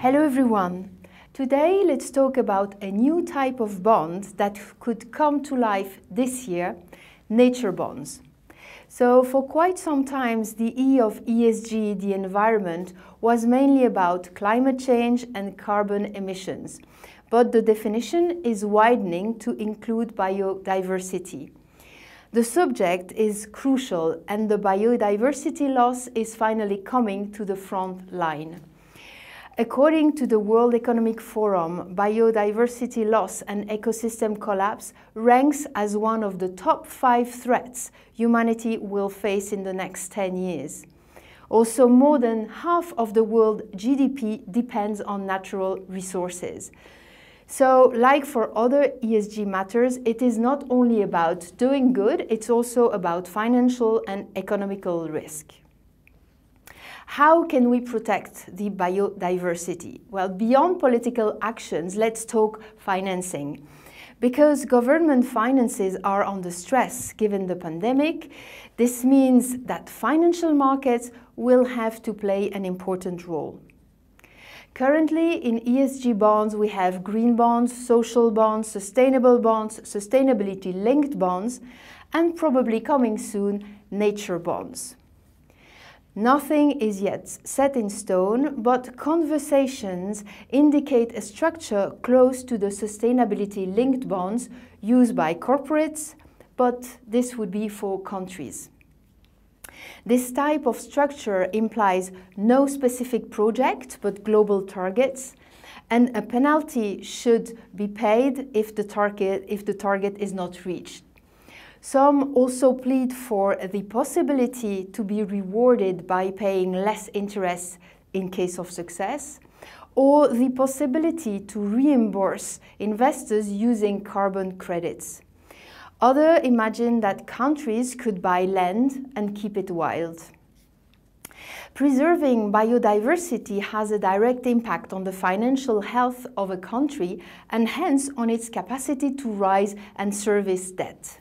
Hello everyone. Today let's talk about a new type of bond that could come to life this year, nature bonds. So for quite some time the E of ESG, the environment, was mainly about climate change and carbon emissions. But the definition is widening to include biodiversity. The subject is crucial and the biodiversity loss is finally coming to the front line. According to the World Economic Forum, biodiversity loss and ecosystem collapse ranks as one of the top 5 threats humanity will face in the next 10 years. Also, more than half of the world GDP depends on natural resources. So, like for other ESG matters, it is not only about doing good, it's also about financial and economical risk. How can we protect the biodiversity? Well, beyond political actions, let's talk financing. Because government finances are under stress given the pandemic, this means that financial markets will have to play an important role. Currently, in ESG bonds, we have green bonds, social bonds, sustainability-linked bonds, and probably coming soon, nature bonds. Nothing is yet set in stone, but conversations indicate a structure close to the sustainability-linked bonds used by corporates, but this would be for countries. This type of structure implies no specific project, but global targets, and a penalty should be paid if the target is not reached. Some also plead for the possibility to be rewarded by paying less interest in case of success, or the possibility to reimburse investors using carbon credits. Others imagine that countries could buy land and keep it wild. Preserving biodiversity has a direct impact on the financial health of a country and hence on its capacity to rise and service debt.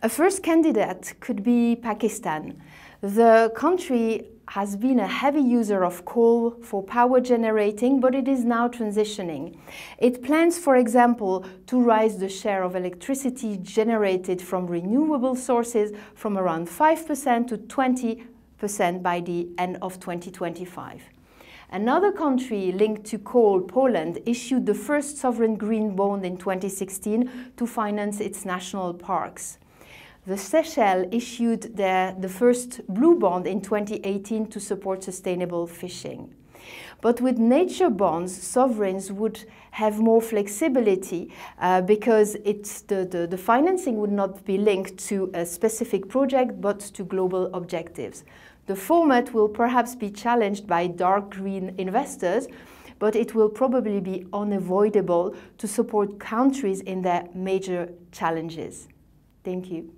A first candidate could be Pakistan. The country has been a heavy user of coal for power generating, but it is now transitioning. It plans, for example, to raise the share of electricity generated from renewable sources from around 5% to 20% by the end of 2025. Another country linked to coal, Poland, issued the first sovereign green bond in 2016 to finance its national parks. The Seychelles issued the first blue bond in 2018 to support sustainable fishing. But with nature bonds, sovereigns would have more flexibility because the financing would not be linked to a specific project but to global objectives. The format will perhaps be challenged by dark green investors, but it will probably be unavoidable to support countries in their major challenges. Thank you.